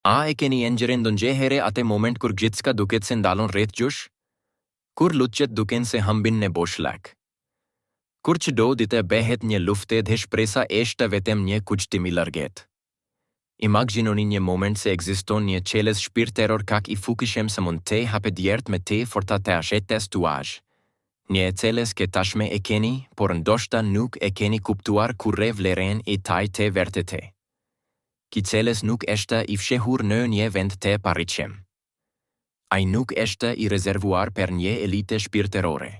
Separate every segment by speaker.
Speaker 1: A e keni engjërin ndonjëherë atë moment kur gjithçka duket se ndalon rreth jush? Kur lutjet duken se hambin në boşluk? Kur çdo ditë bëhet një luftë dhe shpresa është vetëm një kushtim i largët. Imagjinoni një moment se ekziston një qelës shpirtëror kaq i fuqishëm se mund të hapë djertë me të forta të ashetes tuaj. Një qelës që tashme e keni, por ndoshta nuk e keni kuptuar kurrë vlerën e taj të vërtetë. Ki qelës nuk është i fshehur në një vend të parritshëm. Ai nuk është i rezervuar për një elite shpirtërore.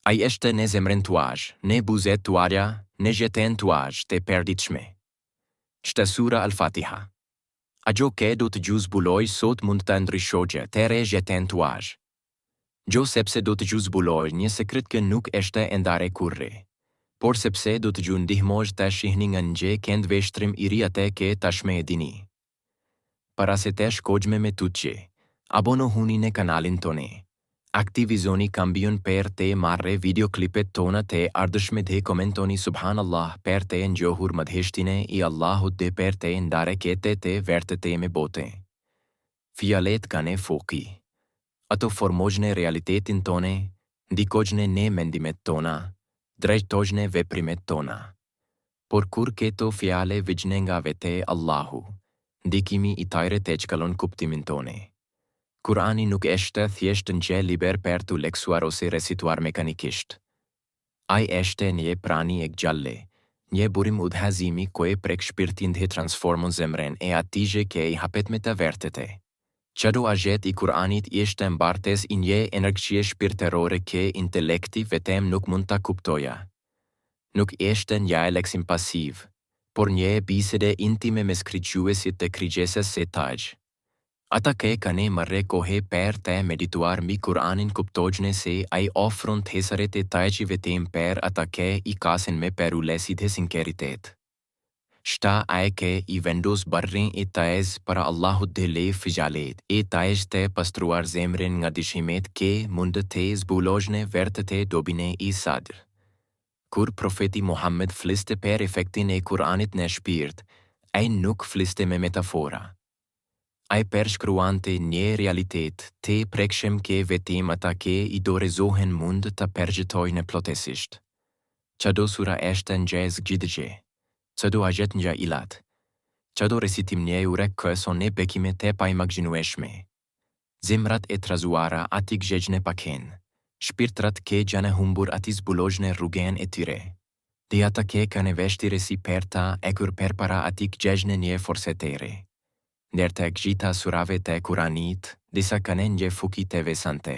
Speaker 1: Ai është në zemrën tuaj, në buzët tuaja, në jetën tuaj të përditshme. Shtë sura Al-Fatiha. Ajo që do të ju zbuloj sot mund të ndryshojë të jetën tuaj. Jo sepse do të ju zbuloj një sekret që nuk është ndare kurrë, por sepse do të ju ndihmoj të shihni nga një kënd veshtrim i ri atë që tashme e dini. Para se të shkojmë me tutje, abonohuni në kanalin tonë. Aktivizoni kambion për të marrë videoklipet tona të ardhshme dhe komentoni Subhanallah për të njohur madhështinë e Allahut dhe për të ndarë këtë të vërtetë me botë. Fjalet kanë fuqi. Ato formojnë realitetin tonë, ndikojnë në mendimet tona, drejtojnë veprimet tona. Por kur këto fjale vijnë nga vetë Allahu, ndikimi i tyre të çkalon kuptimin tonë. Kurani nuk është thjesht një libër për të leksuar ose recituar mekanikisht. Ai është një prani e gjallë, një burim udhëzimi që e prek shpirtin dhe transformon zemrën e atij që i hapet me të vërtetë. Çdo ajet i Kuranit është mbartesë i një energjie shpirtërore që intelekti vetëm nuk mund ta kuptojë. Nuk është një leksim pasiv, por një bisede intime mes krijuesit të krijesës së tij. Ata që kanë marrë kohë për të medituar mbi Kuranin kuptojnë se ai ofron thesëret e tij vetëm për ata që i kasin me perulesi dhe sinceritet. Shta ai që i vendos barrin e tij para Allahut dhe le fjalet e tij të pastruar zemrën nga dyshimet që mund të zbulojnë vërtetë dobine i sadr. Kur profeti Muhammed fliste për efektin e Kuranit në shpirt, ai nuk fliste me metafora. Ai përshkruante një realitet të prekshëm që vetëm ata që i dorëzohen mund të përjetojnë plotësisht. Çdo sura është një zgjidhje, çdo ajet një ilat, çdo recitim një ure këson në bekime të paimagjinueshme. Zemrat e trazuara ati gjejnë paken, shpirtrat që janë humbur ati zbulojnë rrugën e tyre. Dhe ata që kanë vështirësi si për ta ekur përpara ati gjejnë një forsetere. Ndër të gjitha surave të Kuranit, disa kanë një fuqi të veçantë.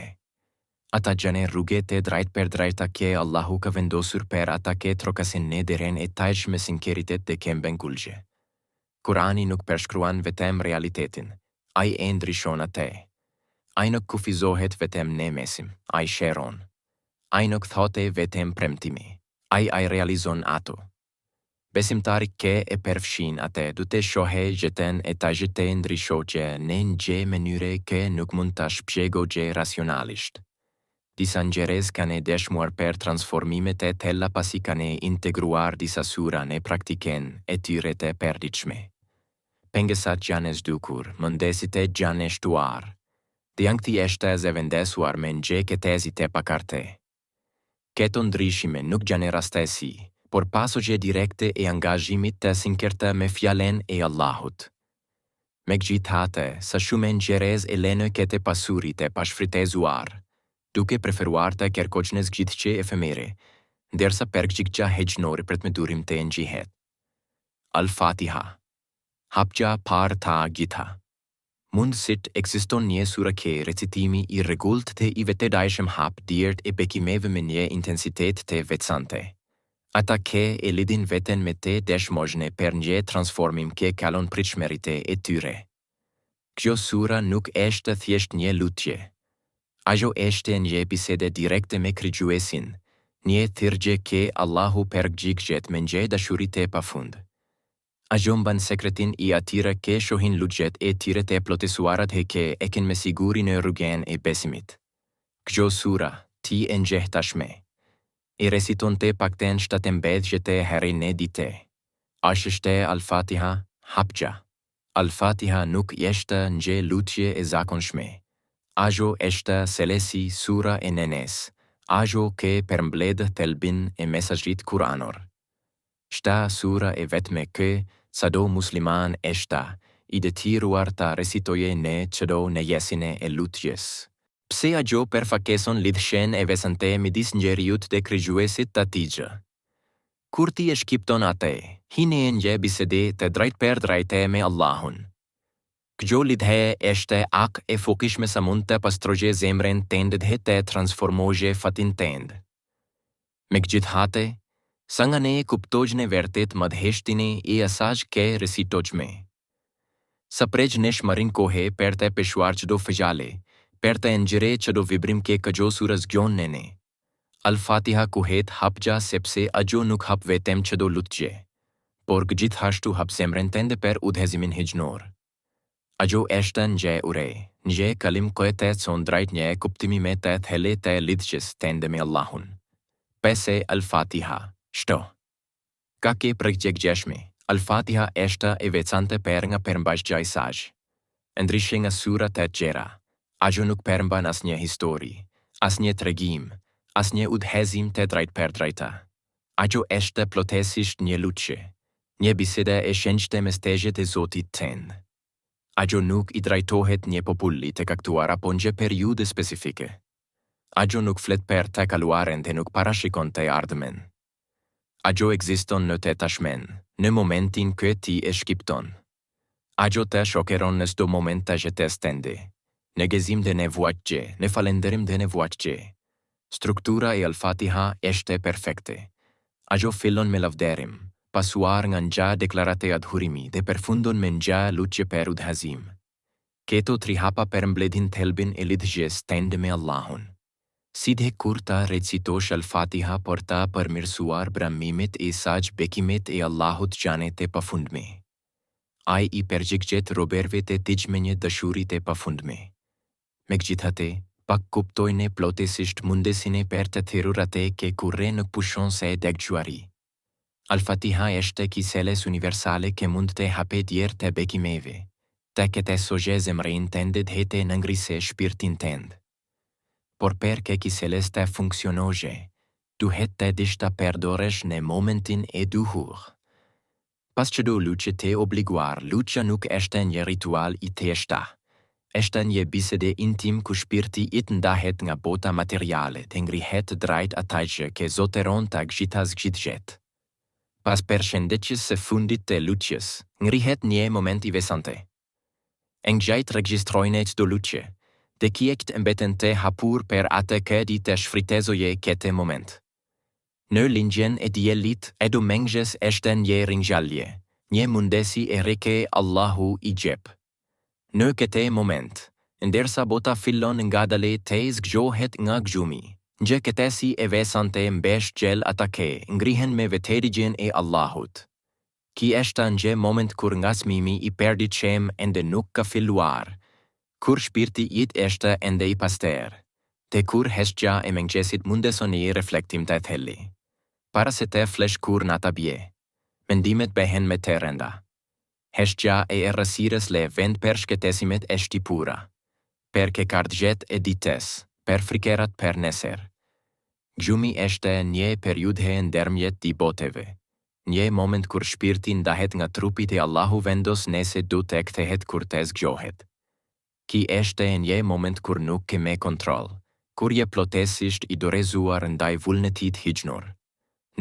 Speaker 1: Ata janë rrugë të drejt për drejta që Allahu ka vendosur për ata që trokasin në derën e tij me sinceritet dhe këmbën kulje. Kurani nuk përshkruan vetëm realitetin, ai e ndryshon atë. Ai nuk kufizohet vetëm në mesim, ai shëron. Ai nuk thotë vetëm premtimi, ai realizon ato. Besimtari që e përfshin atë du të shohë jetën e tij të ndryshojë në një mënyrë që nuk mund ta shpjegojë racionalisht. Disa njerëz kanë dëshmuar për transformimet e tella pasi kanë integruar disa sura në praktikën e tyre të përditshme. Pengesat janë zhdukur, mendesit e janë shtuar. Dhe është zëvendësuar me një këtezi të pakarte. Këto ndryshime nuk janë rastësi, por pasojë direkte e angazhimit të sinqertë me fjalen e Allahut. Megjithatë, sa shumë njerëz e lënë këtë pasuri të pashfrytëzuar, duke preferuar të kërkojnë zgjidhje efemere, ndërsa përgjigja hegjnore për të durim të njihet. Al-Fatiha. Hapja par ta gjitha. Mundësit ekziston një sura që recitimi i rregullt të i vetëdijshëm hap djert e bekimeve me një intensitet të veçantë. Ata që e lidhin veten me të dëshmojnë për një transformim që kalon pritshmëritë e tyre. Kjo sura nuk është thjesht një lutje. Ajo është një bisede direkte me krijuesin, një thirrje që Allahu përgjigjet me një dashuri të pafund. Ajo mban sekretin i atyre që shohin lutjet e tyre të plotësuarat dhe që ekin me siguri në rrugën e besimit. Kjo sura, ti e njeh tashme. I reciton të pakten 17 herë në ditë. Është Al-Fatiha, hapja. Al-Fatiha nuk jeshte një lutje e zakonshme. Ajo është selesi sura e nenes. Ajo ke përmbledh thelbin e mesazhit kuranor. Shta sura e vetme kë, sado musliman është i detyruar ta recitoje në çdo në jesine e lutjes. Pse ajo përfakeson lidhjen e veçantë midis njeriut dhe krijuesit të tij? Kur ti e shqipton atë, hini e një bisede të drejt për drejte me Allahun. Kjo lidhje është aq e fuqishme sa mund të pastrojë zemrën tënde dhe të transformojë fatin tënd. Megjithatë, sa nga ne kuptojnë vërtet madhështinë e asaj që recitojmë. Sa prej nesh marrin kohë për të peshuar çdo fjale, për të nxjerrë çdo vibrim që kjo sura zgjon në ne. Al-Fatiha kuhet hapja sepse ajo nuk hap vetëm çdo lutje, por gjithashtu hap zemrën tënde për udhëzimin hijnor. Ajo është një ure, një kalim që të çon drejt një kuptimi me të thellë të lidhjes tënde me Allahun. Pse Al-Fatiha, shto. Ka ke përgjigjeshme, Al-Fatiha është e veçantë për nga përmbajtja e saj. Ndryshe nga surat të tjera, ajo nuk përmban asnjë histori, asnjë tregim, asnjë udhëzim të drejt për drejta. Ajo është plotësisht një lutje, një bisede e shenjtë mes tejet e Zotit tënd. Ajo nuk i drejtohet një populli të caktuar apo një periudhë specifike. Ajo nuk flet për të kaluaren dhe nuk parashikon të ardhmen. Ajo ekziston në të tashmen, në momentin që ti e shqipton. Ajo të shokeron në çdo moment të jetës tënde, në gëzim dhe në vuajtje, në falënderim dhe në vuajtje. Struktura e Al-Fatiha është perfekte. Ajo fillon me lavderim, pasuar nga një deklarate adhurimi dhe përfundon me një lutje për udhëzim. Këto tri hapa përmbledhin thelbin e lidhjes tënde me Allahun. Sidhe kur ta recitosh Al-Fatiha por ta përmirësuar bramimet e saj bekimet e Allahut janë të pafundme. Ai i përgjigjet roberve të tij me një dashuri të pafundme. Megjithatë, pak kuptojnë plotësisht mundesinë për të thirrur atë që kurrë nuk pushon se e dëgjuari. Al-Fatiha është kiseles universale që mund të hapë djerë të bekimeve, të këtë sojë zemrën tënde dhe të nëngrisë shpirtin tënd. Por për që kiseles të funksionojë, duhet të dish të përdoresh në momentin e duhur. Pas çdo lutje të obliguar, lutja nuk është një ritual i thjeshtë. Është një bisede intim ku shpirti i të ndahet nga bota materiale dhe ngrihet drejt atij që zotëron të gjitha zgjidhjet. Pas përshëndetjes së fundit të lutjes, ngrihet një moment i veçantë. Engjajt regjistrojnë çdo lutje, dhe kiekt mbeten të hapur për atë që di të shfrytëzojë këtë moment. Në lindjen e diellit e domengjes është një ringjallje, një mundësi e re që Allahu i jep. Në këtë moment, ndërsa bota fillon ngadalë të zgjohet nga gjumi, gjë këtësi e veçantë mbesh gjell ata që ngrihen me vetëdijën e Allahut. Ki është një moment kur ngacmimi i përditshëm ende nuk ka filluar, kur shpirti yt është ende i pastër, te kur heshtja e mëngjesit mundeson një reflektim të thellë. Para se të flesh kur nata bie, mendimet behen me të rënda. Heshtja e errësirës le vend për shkëtesimet e shtipura, për ke kardgjet e ditës, për frikerat për nesër. Gjumi është një periudhë ndërmjet dy boteve, një moment kur shpirti ndahet nga trupi dhe Allahu vendos nëse do të kthehet kur të zgjohet. Ki është një moment kur nuk ke me kontroll, kur je plotësisht i dorëzuar ndaj vullnetit hijnor.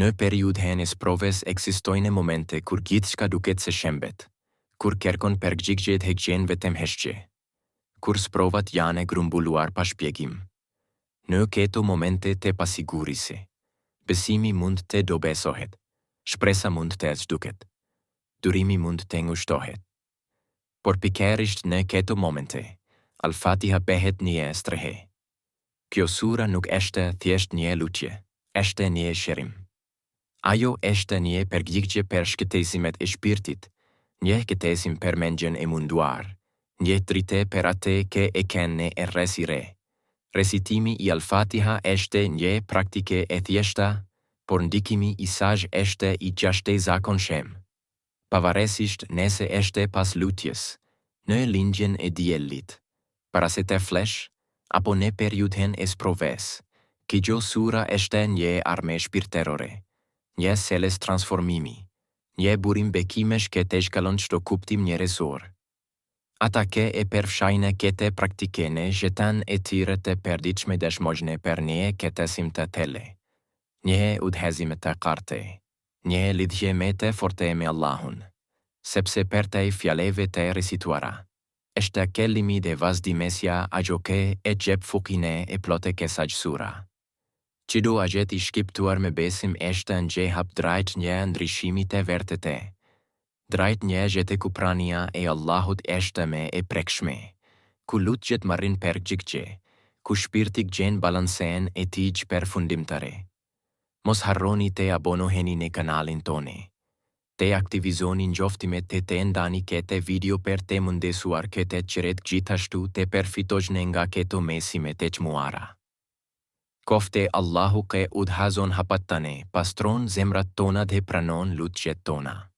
Speaker 1: Në periudhën e sprovës ekzistojnë momente kur gjithçka duket se shembet, kur kërkon përgjigje të gjën vetëm heshtje, kur sprovat janë grumbulluar pa shpjegim. Në këto momente të pasigurisë, besimi mund të dobesohet, shpresa mund të zhduket, durimi mund të ngushtohet. Por pikërisht në këto momente, Al-Fatiha bëhet një strehe. Kjo sura nuk është thjesht një lutje, është një shërim. Ajo është një përgjigje për shkëtesimet e shpirtit, një shkëtesim për mendjen e munduar, një drite për atë që e kanë e rresire. Recitimi i Al-Fatiha është një praktike e thjeshta, por ndikimi i saj është i jashtëzakonshëm. pavarësisht nëse është pas lutjes, në lindjen e diellit, para se të flesh, apo në periudhën e sprovës. Kjo sura është një armë shpirtërore, një seles transformimi, një burim bekimesh që të shkallon çdo kuptim njerëzor. Ata që e përfshajnë këtë praktikene jetan e tyre të përditshme dëshmojnë për një këtësim të tele, një udhëzim të qartë, një lidhje më të forte me Allahun, sepse për të fjalëve të recituara, është kellimi dhe vazhdimësia ajo që e jep fuqinë e plotë kësaj sura. Çdo ajet i shkiptuar me besim është një hap drejt një ndryshimi të vërtetë. Drejt një jetë ku prania e Allahut është më e prekshme, ku lutjet marrin përgjigje, ku shpirti gjen balancen e tij përfundimtare. Mos harroni të abonoheni në kanalin tonë. Të aktivizoni njoftimet të ndani këtë video për të mundesuar këtë qëret gjithashtu të përfitojnë nga këto mesime të çmuara. Kofte Allahu që udhazon hapat tane, pastron zemrat tona dhe pranon lutjet tona.